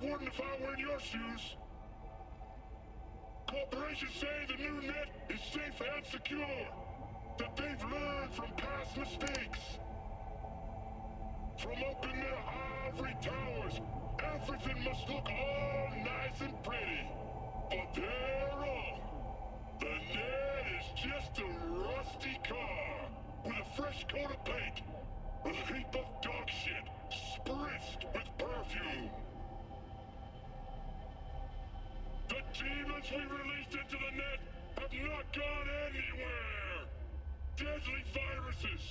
wouldn't if I were in your shoes. Corporations say the new net is safe and secure, that they've learned from past mistakes. From up in their ivory towers, everything must look all nice and pretty. But they're wrong. The net is just a rusty car with a fresh coat of paint, a heap of dog shit spritzed with perfume. The demons we released into the net have not gone anywhere. Deadly viruses,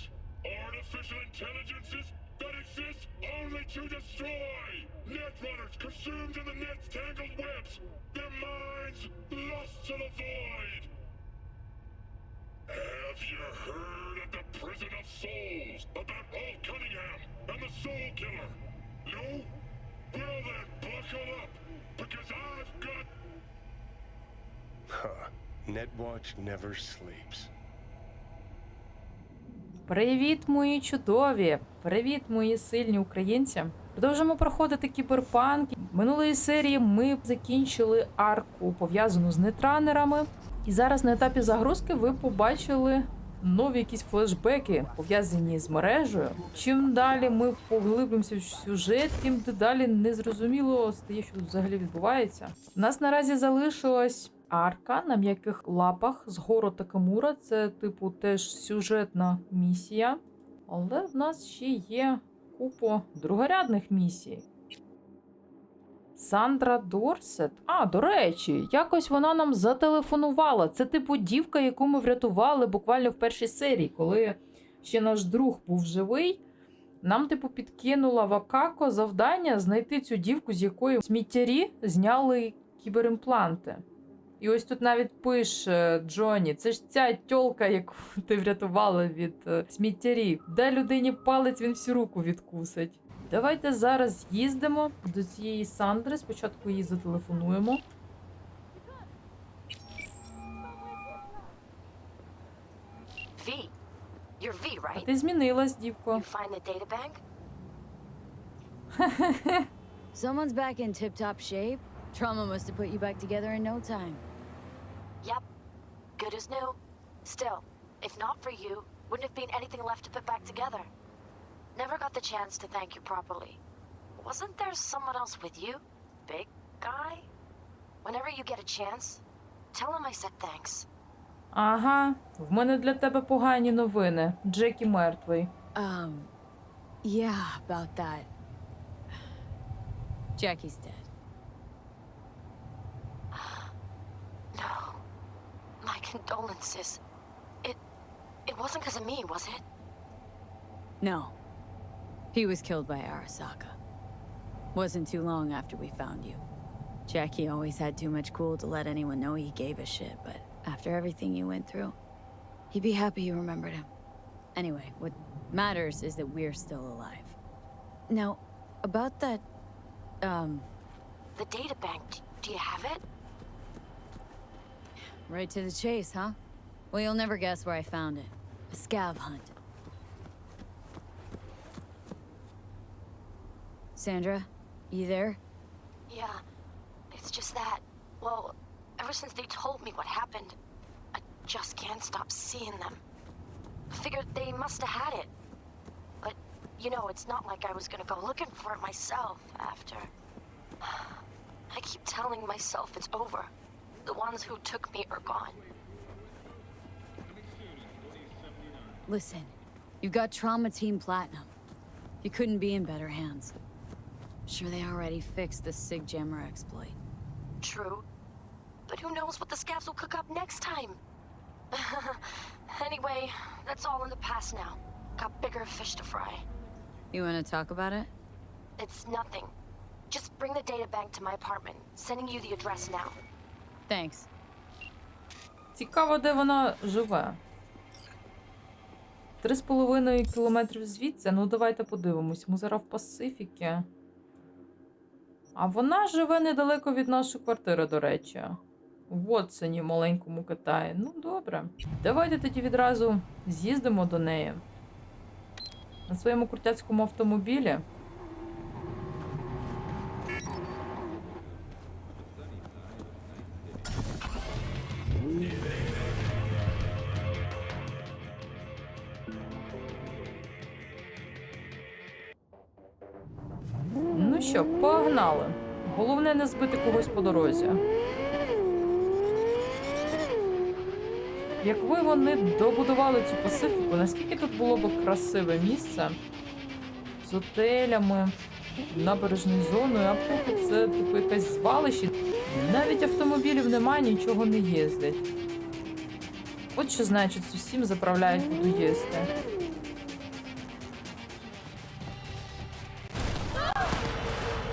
artificial intelligences that exist only to destroy. Netrunners consumed in the net's tangled webs, their minds lost to the void. Have you heard of the Prison of Souls about Alt Cunningham and the Soul Killer? No? Well then, buckle up, because I've got... Netwatch never sleeps. Привіт, мої чудові! Привіт, мої сильні українці! Продовжуємо проходити Кіберпанк. Минулої серії ми закінчили арку, пов'язану з нетранерами. І зараз на етапі загрузки ви побачили нові якісь флешбеки, пов'язані з мережею. Чим далі ми поглиблюємося в сюжет, тим дедалі незрозуміло стає, що тут взагалі відбувається. У нас наразі залишилась арка на м'яких лапах з Гору Такамура. Це, типу, теж сюжетна місія. Але в нас ще є купа другорядних місій. Сандра Дорсет. А, до речі, якось вона нам зателефонувала. Це, типу, дівка, яку ми врятували буквально в першій серії, коли ще наш друг був живий. Нам, типу, підкинула Вакако завдання знайти цю дівку, з якої сміттярі зняли кіберимпланти. І ось тут навіть пише Джонні, це ж ця тьолка, яку ти врятувала від сміттярів. Дай людині палець, він всю руку відкусить. Давайте зараз їздимо до цієї Сандри, спочатку її зателефонуємо. V. You're V, А right? ти змінилась, дівко. You find the data bank? Someone's back in tip-top shape. Trauma must have put you back together in no time. Yep. Good as new. Still, if not for you, wouldn't have been anything left to put back together. Never got the chance to thank you properly. Wasn't there someone else with you? Big guy? Whenever you get a chance, tell him I said thanks. Ага, в мене для тебе погані новини. Джекі мертвий. Yeah, about that. Jackie's dead. No. My condolences. It wasn't because of me, was it? No. He was killed by Arasaka. Wasn't too long after we found you. Jackie always had too much cool to let anyone know he gave a shit, but after everything you went through, he'd be happy you remembered him. Anyway, what matters is that we're still alive. Now, about that, The data bank, do you have it? right to the chase, huh? Well, you'll never guess where I found it. A scav hunt. Sandra, you there? Yeah. It's just that, well, ever since they told me what happened, I just can't stop seeing them. I figured they must have had it. But, you know, it's not like I was gonna go looking for it myself after. I keep telling myself it's over. The ones who took me are gone. Listen, you've got Trauma Team Platinum. You couldn't be in better hands. Sure, they already fixed the Sig Jammer exploit. True. But who knows what the scavs will cook up next time? Anyway, that's all in the past now. Got bigger fish to fry. You want to talk about it? It's nothing. Just bring the data bank to my apartment. Sending you the address now. Thanks. Цікаво, де вона живе. 3,5 кілометрів звідси. Ну, давайте подивимось. Ми зараз в Пасифіки. А вона живе недалеко від нашої квартири, до речі. В Уотсоні, маленькому Китаї. Ну, добре. Давайте тоді відразу з'їздимо до неї. На своєму крутяцькому автомобілі. що, погнали. Головне не збити когось по дорозі. Якби вони добудували цю Пасифіку, наскільки тут було б красиве місце з готелями, набережною зоною, а поки це типу якесь звалище. Навіть автомобілів немає, нічого не їздить. От що значить, усім заправляють буду їсти.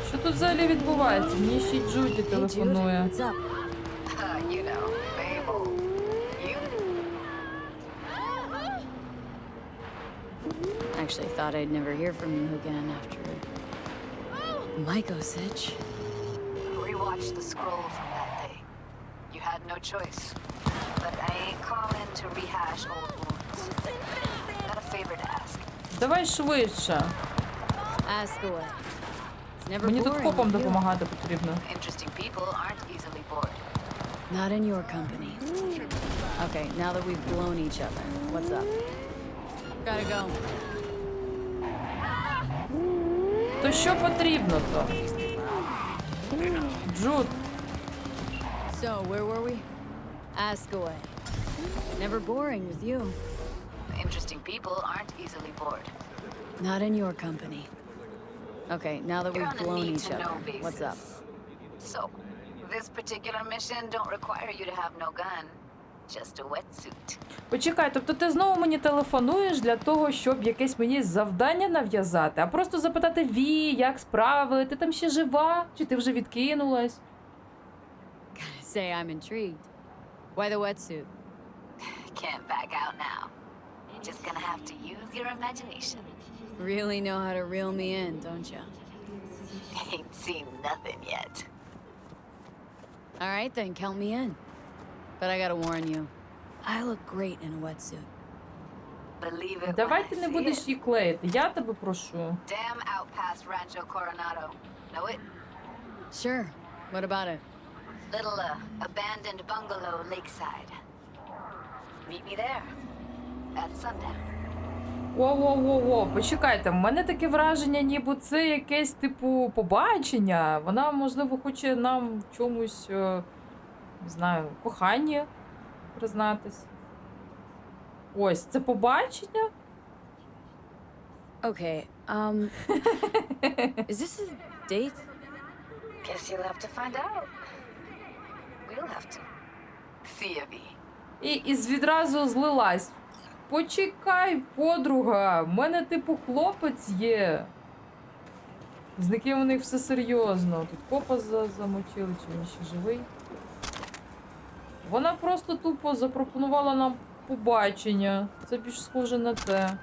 Що тут взагалі відбувається? Мені ще й Джуді телефонує. What's up? You know, Mabel. You? Actually thought I'd never hear from you again after Mycositch. Rewatch the scroll from that day. You had no choice. But I ain't calling to rehash old wounds. Got a favor to ask. Давай швидше. Ask away. It's never Мені тут boring копам with you. допомагати потрібно. Interesting people aren't easily bored. Not in your company. Okay, now that we've blown each other, what's up? Gotta go. То що потрібно то? Джуд, So, where were we? Ask away. It's never boring with you. Interesting people aren't easily bored. Not in your company. Okay, now that You're we've on a blown need each to know other, basis. what's up? So, this particular mission don't require you to have no gun, just a wetsuit. почекай, тобто ти знову мені телефонуєш для того, щоб якесь мені завдання нав'язати, а просто запитати Ві, як справи, ти там ще жива? Чи ти вже відкинулась? Gotta say I'm intrigued. Why the wetsuit? Can't back out now. You're just gonna have to use your imagination. Really know how to reel me in, don't ya? Ain't seen nothing yet. All right, then count me in. But I gotta warn you, I look great in a wetsuit. Believe it Давай when ти I не see будеш it. її клеїти, я тебе прошу. Damn out past Rancho Coronado. Know it? Sure. What about it? Little abandoned bungalow lakeside. Meet me there. At sundown. Во-во-во-во, почекайте, в мене таке враження, ніби це якесь типу побачення. Вона, можливо, хоче нам в чомусь, не знаю, коханні признатись. Ось, це побачення? Okay, is this a date? Guess you'll have to find out. We'll have to. See ya, V. І відразу злилась. Почекай, подруга, в мене типу хлопець є. З яким у них все серйозно. Тут копа замочили, чи він ще живий. Вона просто тупо запропонувала нам побачення. Це більш схоже на те.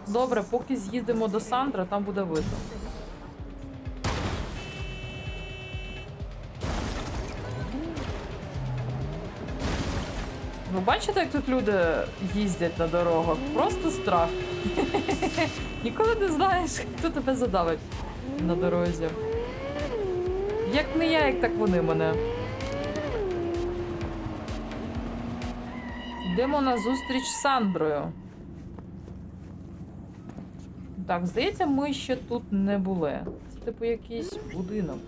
Добре, поки з'їздимо до Сандра, там буде видно. Ви бачите, як тут люди їздять на дорогах? Просто страх. Ніколи не знаєш, хто тебе задавить на дорозі. Як не я, як так вони мене. Йдемо на зустріч з Сандрою. Так, здається, ми ще тут не були. Це типу якийсь будинок.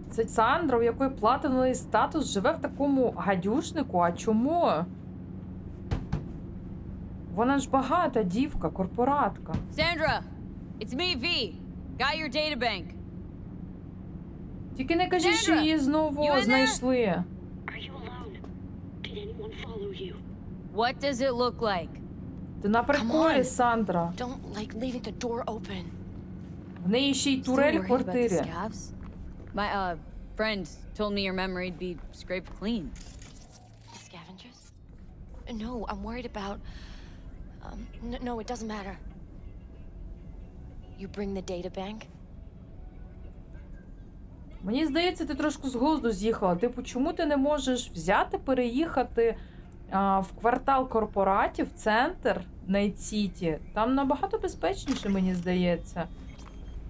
Це Сандра, у якої платиновий статус, живе в такому гадюшнику. А чому? Вона ж багата дівка, корпоратка. Sandra, it's me, V. Got your databank. Тільки не кажіть, що Сандра, її знову you in there? знайшли. Are you alone? Did anyone follow you? What does it look like? Ти на приколі, Сандра. Don't like leaving the door open. В неї ще й Still турель в worried about the квартирі. scabs? My friend told me your memory'd be scraped clean. Scavengers? No, I'm worried about. No, it doesn't matter. You bring the data bank? Мені здається, ти трошки з глузду з'їхала. Типу, чому ти не можеш взяти, переїхати в квартал корпоратів, центр Найт-Сіті, там набагато безпечніше, мені здається.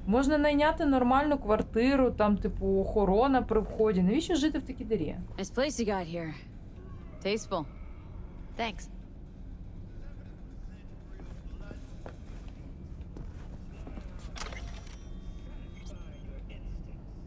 Можна найняти нормальну квартиру, там, типу, охорона при вході. Навіщо жити в такій дірі? Nice place you got here. Tasteful. Thanks.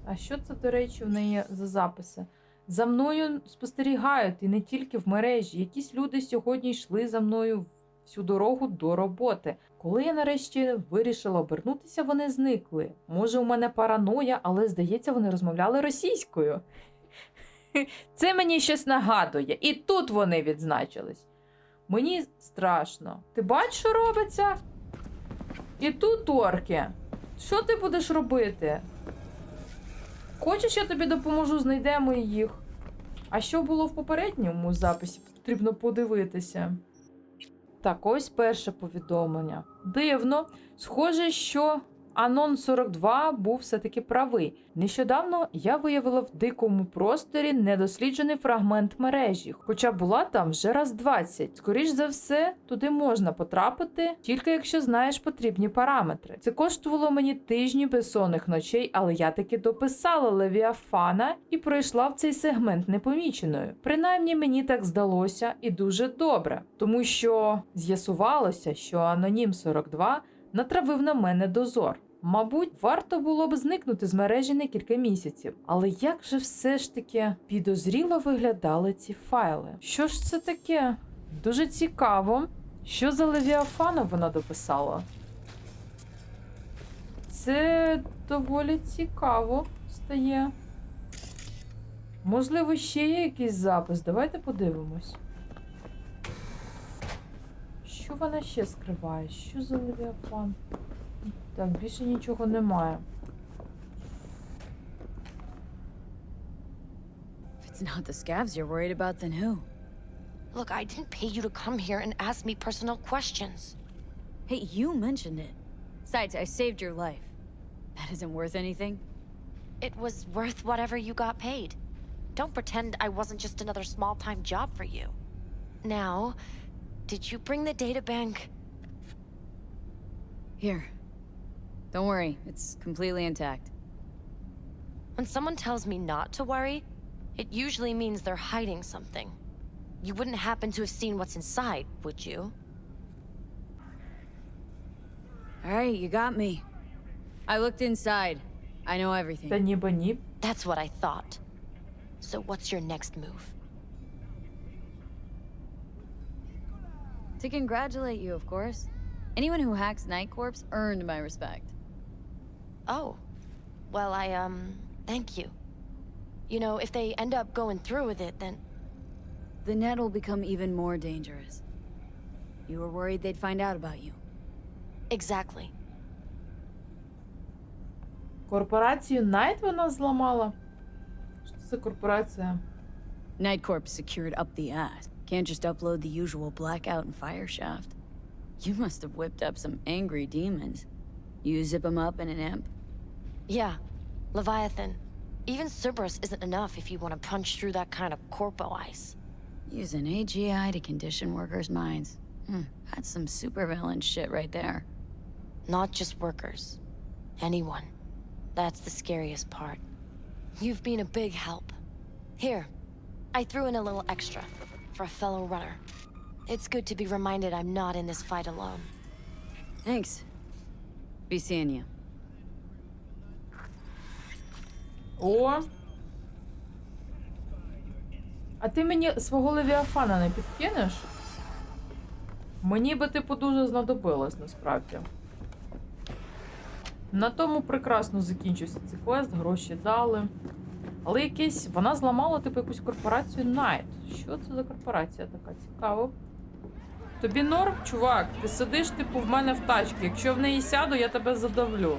А що це, до речі, в неї за записи? За мною спостерігають, і не тільки в мережі. Якісь люди сьогодні йшли за мною всю дорогу до роботи. Коли я нарешті вирішила обернутися, вони зникли. Може, у мене параноя, але, здається, вони розмовляли російською. Це мені щось нагадує. І тут вони відзначились. Мені страшно. Ти бачиш, що робиться? І тут орки. Що ти будеш робити? Хочеш, я тобі допоможу, знайдемо їх. А що було в попередньому записі? Потрібно подивитися. Так, ось перше повідомлення. Дивно. Схоже, що Анон 42 був все-таки правий. Нещодавно я виявила в дикому просторі недосліджений фрагмент мережі, хоча була там вже раз 20. Скоріш за все, туди можна потрапити, тільки якщо знаєш потрібні параметри. Це коштувало мені тижні безсонних ночей, але я таки дописала Левіафана і пройшла в цей сегмент непоміченою. Принаймні мені так здалося, і дуже добре, тому що з'ясувалося, що Анонім 42 натравив на мене дозор. Мабуть, варто було б зникнути з мережі на кілька місяців. Але як же все ж таки підозріло виглядали ці файли? Що ж це таке? Дуже цікаво. Що за Левіафана вона дописала? Це доволі цікаво стає. Можливо, ще є якийсь запис. Давайте подивимось. Що вона ще скриває? Що за Левіафан? Так, більше нічого немає. If it's not the scavs you're worried about, then who? Look, I didn't pay you to come here and ask me personal questions. Hey, you mentioned it. Besides, I saved your life. That isn't worth anything. It was worth whatever you got paid. Don't pretend I wasn't just another small-time job for you. Now, did you bring the databank? Here. Don't worry, it's completely intact. When someone tells me not to worry, it usually means they're hiding something. You wouldn't happen to have seen what's inside, would you? Alright, you got me. I looked inside. I know everything. Та ніби ні. That's what I thought. So what's your next move? To congratulate you, of course. Anyone who hacks Night Corps earned my respect. Oh. Well, thank you. You know, if they end up going through with it, then... The net will become even more dangerous. You were worried they'd find out about you. Exactly. Корпорацію Найт вона зламала? Що це за корпорація? Night Corps secured up the ass. Can't just upload the usual blackout and fire shaft. You must have whipped up some angry demons. You zip them up in an imp? Yeah. Leviathan. Even Cerberus isn't enough if you want to punch through that kind of corpo ice. Use an AGI to condition workers' minds. That's some supervillain shit right there. Not just workers. Anyone. That's the scariest part. You've been a big help. Here, I threw in a little extra for a fellow runner. It's good to be reminded I'm not in this fight alone. Thanks. Be seeing you. О! А ти мені свого Левіафана не підкинеш? Мені би, типу, дуже знадобилось, насправді. На тому прекрасно закінчився цей квест, гроші дали. Але якесь... Вона зламала, типу, якусь корпорацію Найт. Що це за корпорація така? Цікаво. Тобі норм, чувак? Ти сидиш, типу, в мене в тачці. Якщо в неї сяду, я тебе задавлю.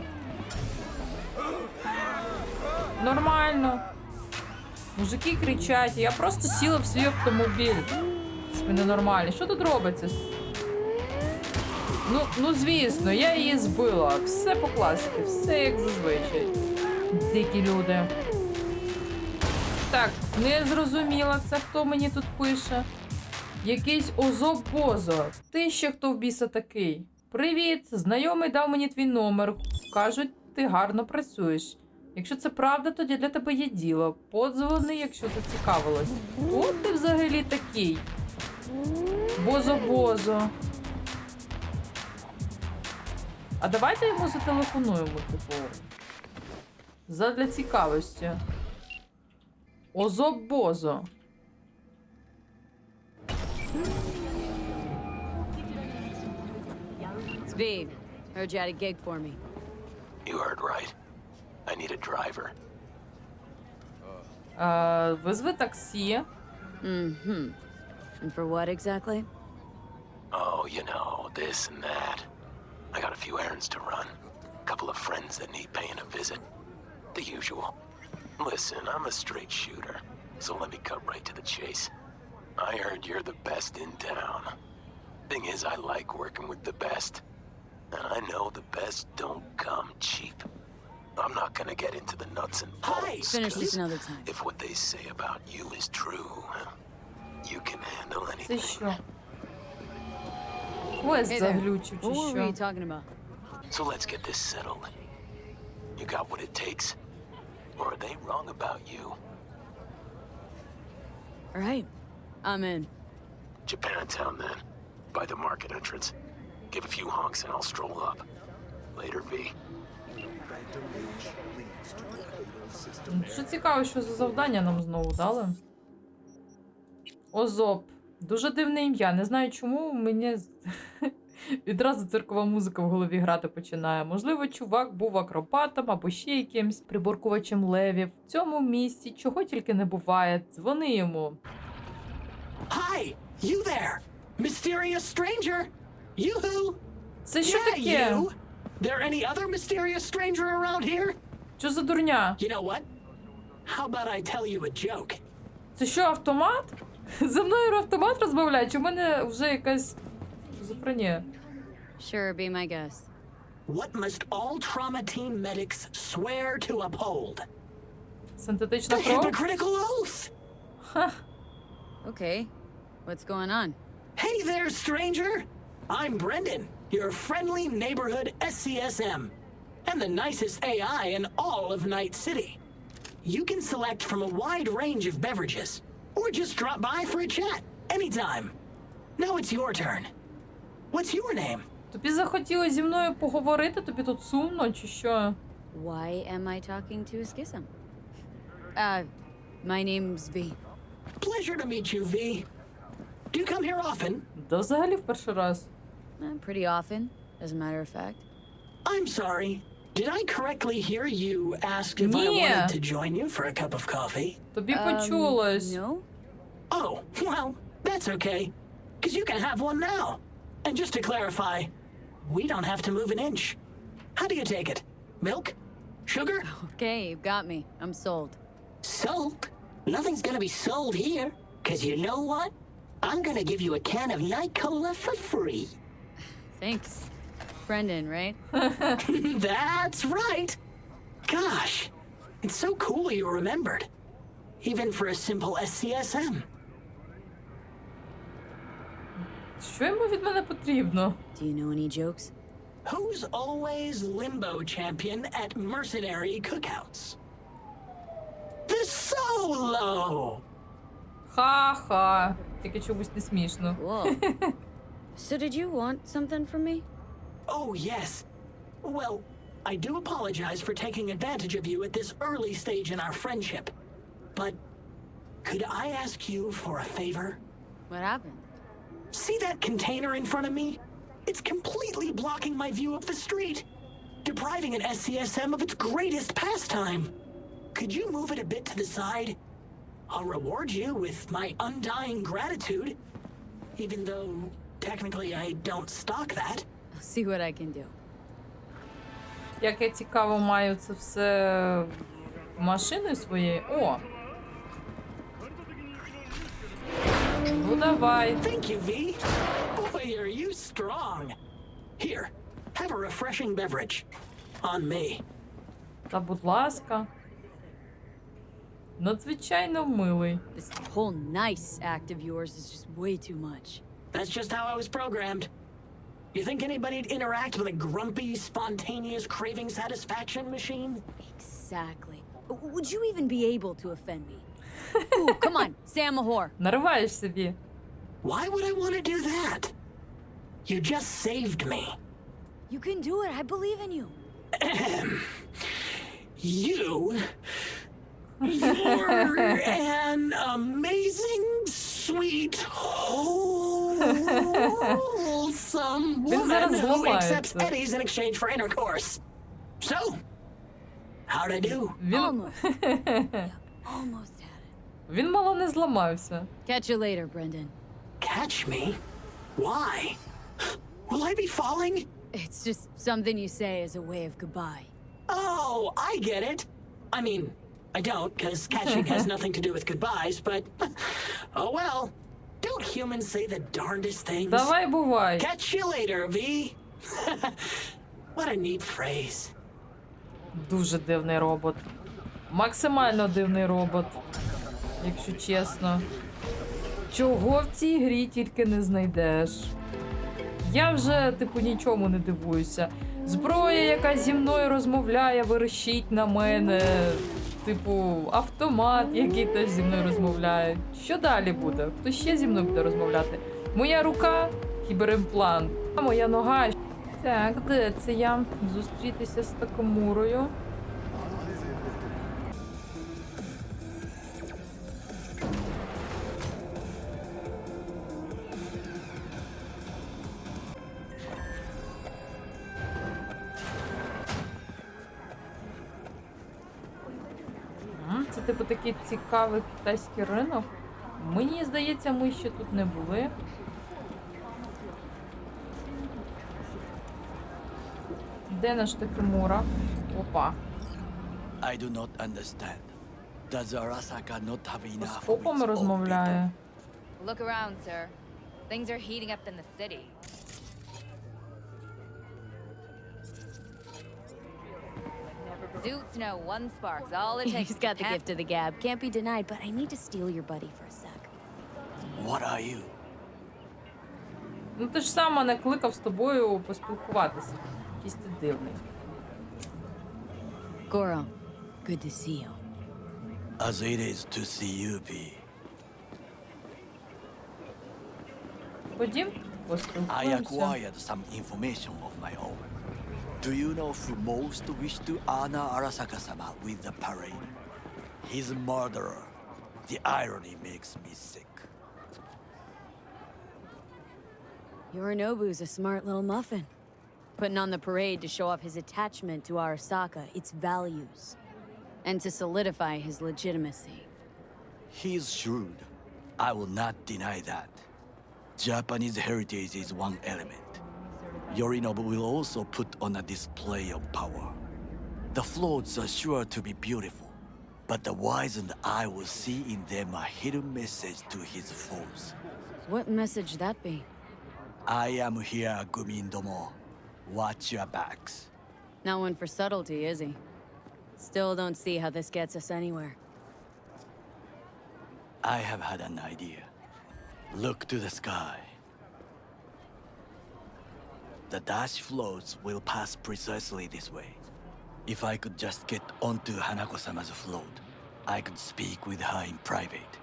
Нормально. Мужики кричать, я просто сіла в свій автомобіль. Це ненормально. Що тут робиться? Ну, звісно, я її збила. Все по класиці, все як зазвичай. Дикі люди. Так, не зрозуміла, це хто мені тут пише. Якийсь озоб-бозо. Ти ще хто в біса такий? Привіт! Знайомий дав мені твій номер. Кажуть, ти гарно працюєш. Якщо це правда, тоді для тебе є діло. Подзвони, якщо зацікавилась. Хто ти взагалі такий? Бозо-бозо. А давайте йому зателефонуємо, типу. Задля цікавості. Озоб-бозо. Speed, heard you had a gig for me. You heard right. I need a driver. Визви таксі. Mm-hmm. And for what exactly? Oh, you know, this and that. I got a few errands to run. A couple of friends that need paying a visit. The usual. Listen, I'm a straight shooter, so let me cut right to the chase. I heard you're the best in town. Thing is, I like working with the best. And I know the best don't come cheap. I'm not gonna get into the nuts and bolts. Finish this 'cause another time. if what they say about you is true, you can handle Це anything. що? Квест Hey there. заглючив чи What were we що? talking about? So let's get this settled. You got what it takes? Or are they wrong about you? All right, I'm in. Japantown then. By the market entrance. Give a few honks and I'll stroll up. Later, V. Дуже цікаво, що за завдання нам знову дали. Озоб. Дуже дивне ім'я. Не знаю чому, мені відразу циркова музика в голові грати починає. Можливо, чувак був акробатом або ще якимсь приборкувачем левів. В цьому місці чого тільки не буває. Дзвони йому. Hi, you there, mysterious stranger. Yoo-hoo. Це що Yeah, таке? you. There any other mysterious stranger around here? Що за дурня? You know what? How about I tell you a joke? Це що, автомат? За мною автомат розмовляє? Чи в мене вже якась шизофренія? Sure, be my guest. What must all trauma team medics swear to uphold? Синтетична The кров? hypocritical oath. Ха. Okay, what's going on? Hey there, stranger. I'm Brendan, your friendly neighborhood SCSM, and the nicest AI in all of Найt-Сіті. You can select from a wide range of beverages, or just drop by for a chat, anytime. Now it's your turn. What's your name? Тобі захотілося зі мною поговорити? Тобі тут сумно, чи що? Why am I talking to a schism? My name's V. Pleasure to meet you, V. Do you come here often? Да взагалі в перший раз. Pretty often, as a matter of fact. I'm sorry. Did I correctly hear you ask if I Ні. wanted to join you for a cup of coffee? Тобі почулось. No? Oh, well, that's okay. Because you can have one now. And just to clarify, we don't have to move an inch. How do you take it? Milk? Sugar? Okay, you've got me. I'm sold. Sold? Nothing's gonna be sold here. Cause you know what? I'm gonna give you a can of Night Cola for free. Thanks. Brendan, right? That's right. Gosh, it's so cool you remembered. Even for a simple SCSM. Що йому від мене потрібно? Do you know any jokes? Who's always limbo champion at mercenary cookouts? The Solo! Ха-ха. Тільки чомусь не смішно. Whoa. So did you want something from me? Oh, yes. Well, I do apologize for taking advantage of you at this early stage in our friendship. But could I ask you for a favor? What happened? See that container in front of me? It's completely blocking my view of the street, depriving an SCSM of its greatest pastime. Could you move it a bit to the side? I'll reward you with my undying gratitude, even though technically I don't stock that. I'll see what I can do. Як я цікаво маю це все машиною своєю. О! Ну давай. Thank you, V. Boy, are you strong. Here, have a refreshing beverage. On me. Та будь ласка. Надзвичайно милий. This whole nice act of yours is just way too much. That's just how I was programmed. You think anybody'd interact with a grumpy, spontaneous, craving satisfaction machine? Exactly. Would you even be able to offend me? Ooh, come on, say I'm a whore. Нариваєш собі. Why would I want to do that? You just saved me. You can do it, I believe in you. You're an amazing, sweet, wholesome woman who accepts eddies in exchange for intercourse. So, how'd I do? Almost. Yeah, almost had it. Він мало не зламався. Catch you later, Brendan. Catch me? Why? Will I be falling? It's just something you say as a way of goodbye. Oh, I get it. I mean, I don't, because catching has nothing to do with goodbyes, but... Oh well. Don't humans say the darndest things? Давай, бувай. Catch you later, V. What a neat phrase. Дуже дивний робот. Максимально дивний робот. Якщо чесно. Чого в цій грі тільки не знайдеш? Я вже, типу, нічому не дивуюся. Зброя, яка зі мною розмовляє, верещить на мене. Типу, автомат, який теж зі мною розмовляє. Що далі буде? Хто ще зі мною буде розмовляти? Моя рука – кіберимплант. А моя нога. Так, де це я? Зустрітися з Такамурою. Це типу такий цікавий китайський ринок. Мені здається, ми ще тут не були. Де наш Такамура? Опа. I do not understand. Does Arasaka not have З enough of копами its own розмовляє. Look around, sir. Things are heating up in the city. Zoots know one spark's all it takes. He's got the gift of the gab. Can't be denied, but I need to steal your buddy for a sec. people? What are you? Ну ти ж сама не кликав з тобою поспілкуватися. Якийсь ти дивний. Goro, good to see you. As it is to see you be. Ходім, I поспілкуємося. acquired some information of my own. Do you know who most wished to honor Arasaka-sama with the parade? His murderer. The irony makes me sick. Yorinobu's a smart little muffin. Putting on the parade to show off his attachment to Arasaka, its values, and to solidify his legitimacy. He's shrewd. I will not deny that. Japanese heritage is one element. Yorinobu will also put on a display of power. The floats are sure to be beautiful, but the wizened eye will see in them a hidden message to his foes. What message that be? I am here, Gumindomo. Watch your backs. Not one for subtlety, is he? Still don't see how this gets us anywhere. I have had an idea. Look to the sky. The dash floats will pass precisely this way. If I could just get onto Hanako-sama's float, I could speak with her in private.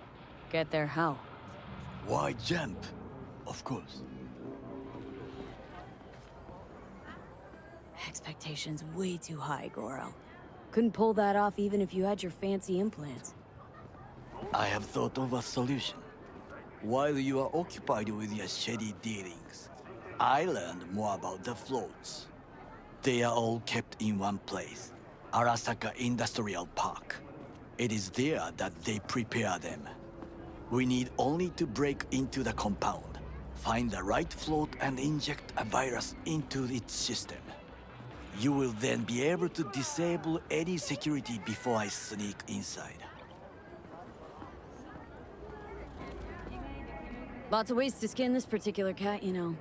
Get there how? Why jump? Of course. Expectations way too high, Goro. Couldn't pull that off even if you had your fancy implants. I have thought of a solution. While you are occupied with your shady dealings, I learned more about the floats. They are all kept in one place, Arasaka Industrial Park. It is there that they prepare them. We need only to break into the compound, find the right float and inject a virus into its system. You will then be able to disable any security before I sneak inside. Lots of ways to skin this particular cat, you know.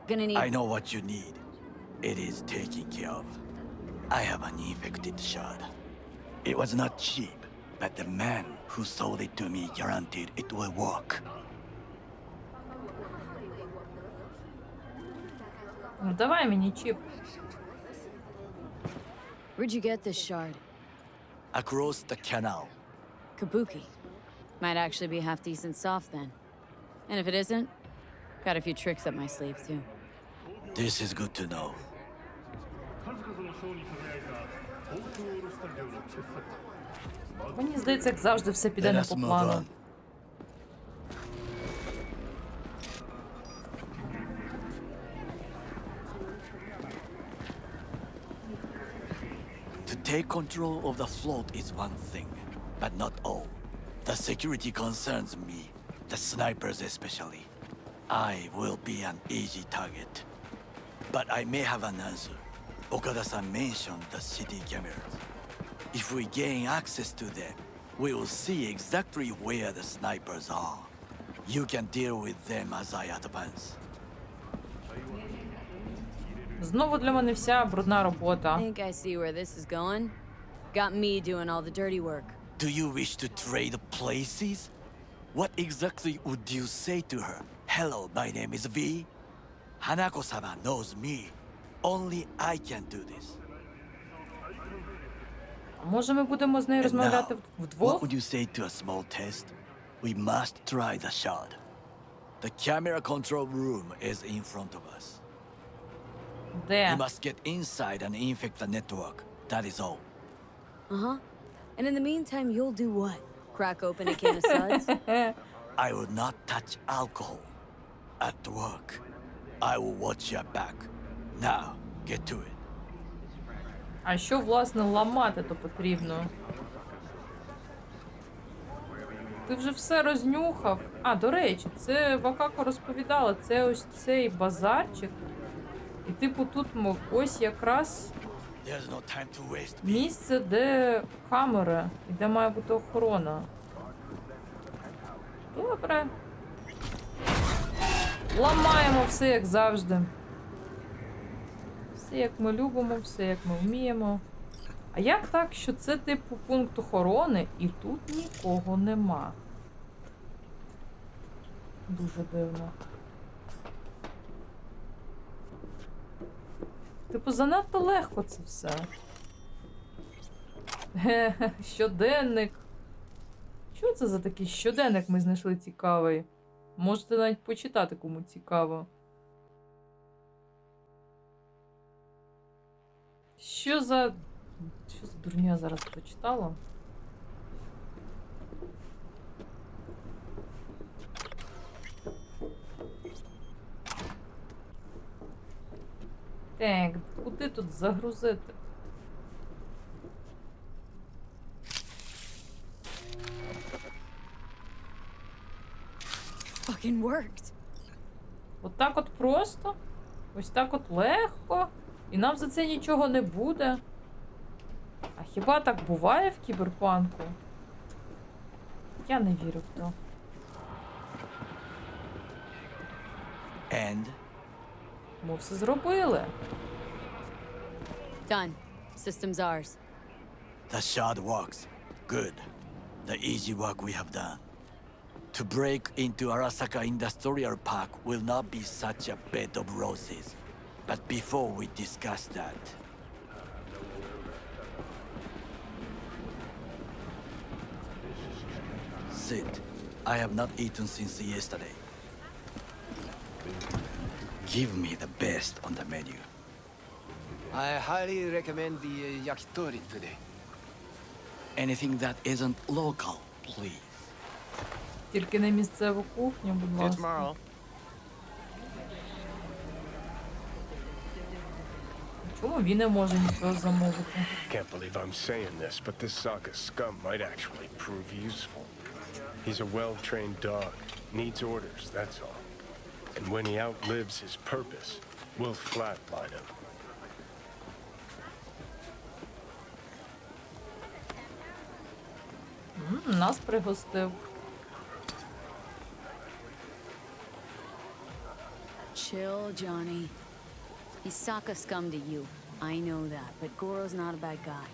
Gonna need... I know what you need. It is taken care of. I have an infected shard. It was not cheap, but the man who sold it to me guaranteed it will work. Ну, давай мені чіп. Where'd you get this shard? Across the canal. Kabuki. Might actually be half decent soft then. And if it isn't, got a few tricks up my sleeve too. This is good to know. Мені здається, як завжди, все піде Let не us по move плану. on. To take control of the float is one thing, but not all. The security concerns me, the snipers especially. I will be an easy target. But I may have an answer. Okada-san mentioned the city cameras. If we gain access to them, we will see exactly where the snipers are. You can deal with them as I advance. Знову для мене вся брудна робота. I think I see where this is going. Got me doing all the dirty work. Do you wish to trade places? What exactly would you say to her? Hello, my name is V. Hanako-sama knows me. Only I can do this. А може ми будемо з нею And розмовляти now, вдвох? what would you say to a small test? We must try the shard. The camera control room is in front of us. Де? We must get inside and infect the network. That is all. Uh-huh. And in the meantime, you'll do what? Crack open a can of suds? I will not touch alcohol. At work, I will watch your back. Now, get to it. А що, власне, ламати то потрібно? Ти вже все рознюхав. А, до речі, це Вакако розповідала. Це ось цей базарчик. І типу тут ось якраз There's no time to waste. місце, де камери і де має бути охорона. Добре. Ламаємо все, як завжди. Все, як ми любимо, все, як ми вміємо. А як так, що це типу пункт охорони і тут нікого нема? Дуже дивно. Типу, занадто легко це все. Щоденник. Що це за такий щоденник ми знайшли цікавий? Можете навіть почитати, кому цікаво. Що за дурня я зараз прочитала? Так, куди тут загрузити? Fucking worked. От так от просто? Ось так от легко? І нам за це нічого не буде? А хіба так буває в кіберпанку? Я не вірю в то. And? Ми все зробили. Done. System's ours. The shard works. Good. The easy work we have done. To break into Arasaka Industrial Park will not be such a bed of roses. But before we discuss that... Sit. I have not eaten since yesterday. Give me the best on the menu. I highly recommend the yakitori today. Anything that isn't local, please. Тільки не місцеву кухню, будь ласка. Tomorrow. Чому він не може нічого замовити? Can't believe I'm saying this, but this Sokka scum might actually prove useful. He's a well-trained dog. Needs orders, that's all. And when he outlives his purpose, we'll flatline him. Нас пригостив. Chill, Johnny. He's Sokka scum to you. I know that, but Goro's not a bad guy.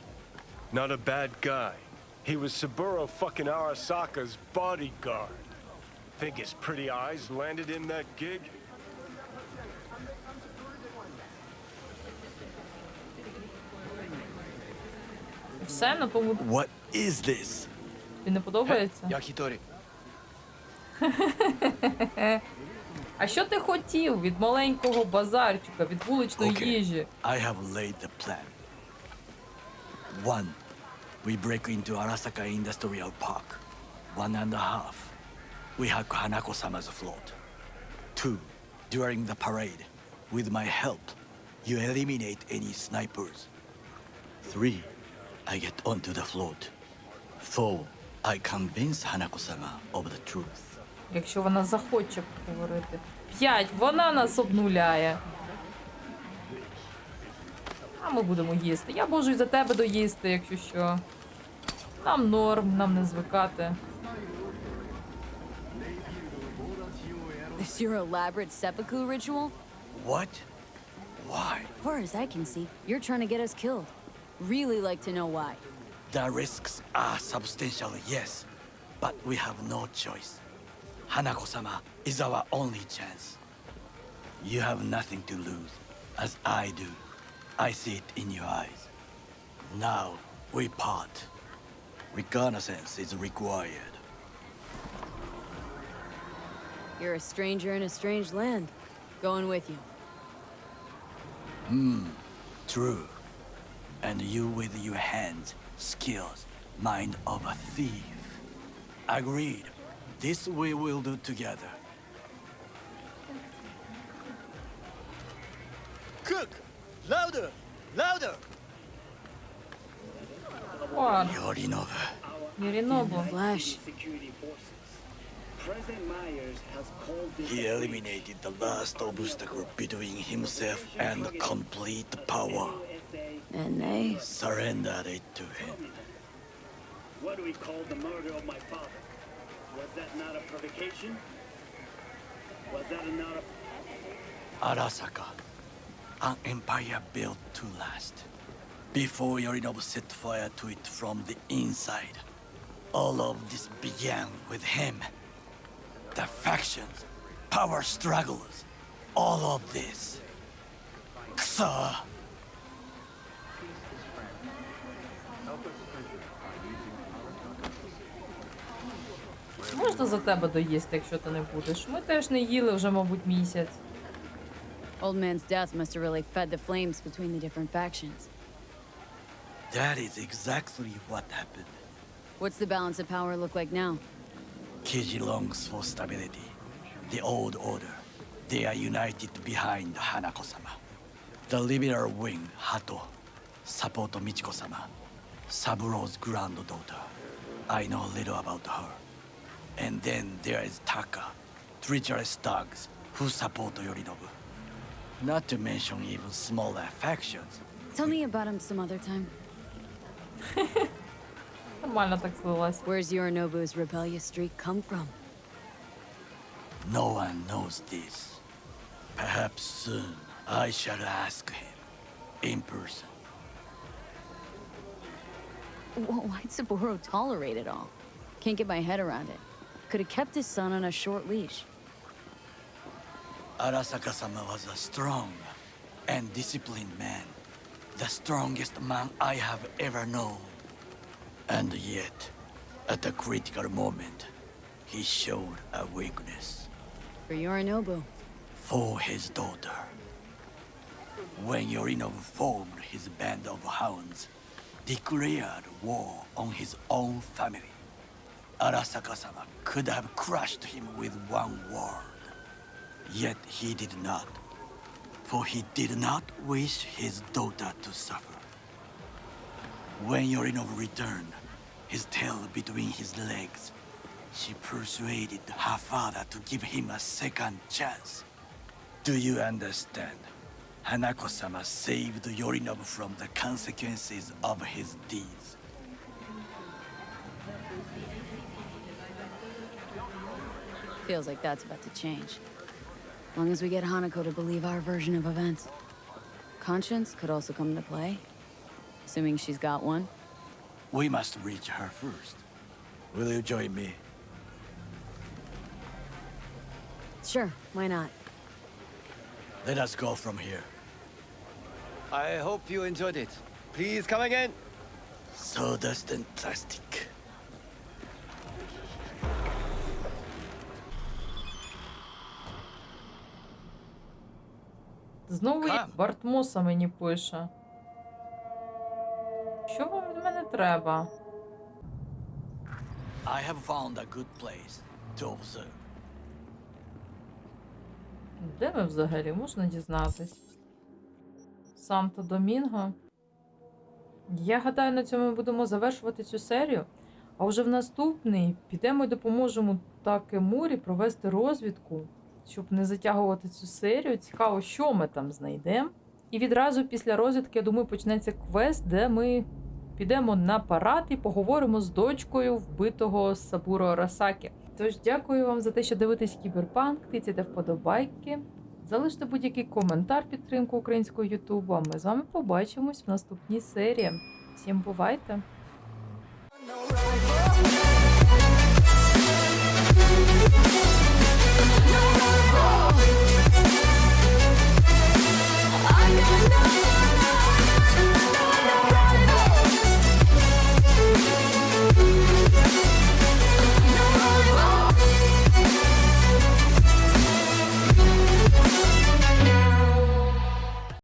Not a bad guy. He was Saburo fucking Arasaka's bodyguard. Think his pretty eyes landed him that gig? Все на тому. What is this? Тобі не подобається? Yakitori. А що ти хотів від маленького базарчика, від вуличної їжі? I have laid the plan. 1. We break into Arasaka Industrial Park. 1.5. We hack Hanako-sama's float. 2. During the parade, with my help, you eliminate any snipers. 3. I get onto the float. 4. I convince Hanako-sama of the truth. Якщо вона захоче поговорити. 5. Вона нас обнуляє. А ми будемо їсти. Я можу і за тебе доїсти, якщо що. Нам норм, нам не звикати. This your elaborate seppuku ritual? What? Why? Far as I can see, you're trying to get us killed. Really like to know why. The risks are substantial, yes, but we have no choice. Hanako-sama is our only chance. You have nothing to lose, as I do. I see it in your eyes. Now, we part. Reconnaissance is required. You're a stranger in a strange land. Going with you. True. And you with your hands, skills, mind of a thief. Agreed. This we will do together. Cook! Louder! Louder! О, Yorinobu. Yorinobu. Flash. He eliminated the last obstacle between himself and complete power. And they... Surrendered it to him. What do we call the murder of my father? Was that not a provocation? Was that not a... Arasaka, an empire built to last. Before Yorinobu set fire to it from the inside, all of this began with him. The factions, power struggles, all of this. Kusa! Можна за тебе доїсти, якщо ти не будеш. Ми теж не їли вже, мабуть, місяць. Old man's death must have really fed the flames between the different factions. That is exactly what happened. What's the balance of power look like now? Kiji longs for stability. The old order. They are united behind Hanako-sama. The liberal wing, Hato, support Michiko-sama, Saburo's granddaughter. I know little about her. And then there is Taka, treacherous thugs who support Yorinobu. Not to mention even smaller factions. Tell me about him some other time. Нормально так слилась. Where's Yorinobu's rebellious streak come from? No one knows this. Perhaps soon I shall ask him in person. Why'd Saburo tolerate it all? Can't get my head around it. Could have kept his son on a short leash. Arasaka-sama was a strong and disciplined man. The strongest man I have ever known. And yet, at a critical moment, he showed a weakness. For Yorinobu. For his daughter. When Yorinobu formed his band of hounds, declared war on his own family, Arasaka-sama could have crushed him with one word. Yet he did not, for he did not wish his daughter to suffer. When Yorinobu returned, his tail between his legs, she persuaded her father to give him a second chance. Do you understand? Hanako-sama saved Yorinobu from the consequences of his deeds. Feels like that's about to change. As long as we get Hanako to believe our version of events. Conscience could also come into play. Assuming she's got one. We must reach her first. Will you join me? Sure, why not? Let us go from here. I hope you enjoyed it. Please come again. Sawdust and plastic. Знову Бартмоса мені пише. Що вам від мене треба? I have found a good place to observe. Де ми взагалі? Можна дізнатись? Санто-Домінго. Я гадаю, на цьому ми будемо завершувати цю серію. А вже в наступний підемо і допоможемо Такемурі провести розвідку, щоб не затягувати цю серію. Цікаво, що ми там знайдемо. І відразу після розвідки, я думаю, почнеться квест, де ми підемо на парад і поговоримо з дочкою вбитого Сабуро Арасакі. Тож, дякую вам за те, що дивитесь Кіберпанк, тицяйте вподобайки, залиште будь-який коментар, підтримку українського ютубу, а ми з вами побачимось в наступній серії. Всім бувайте!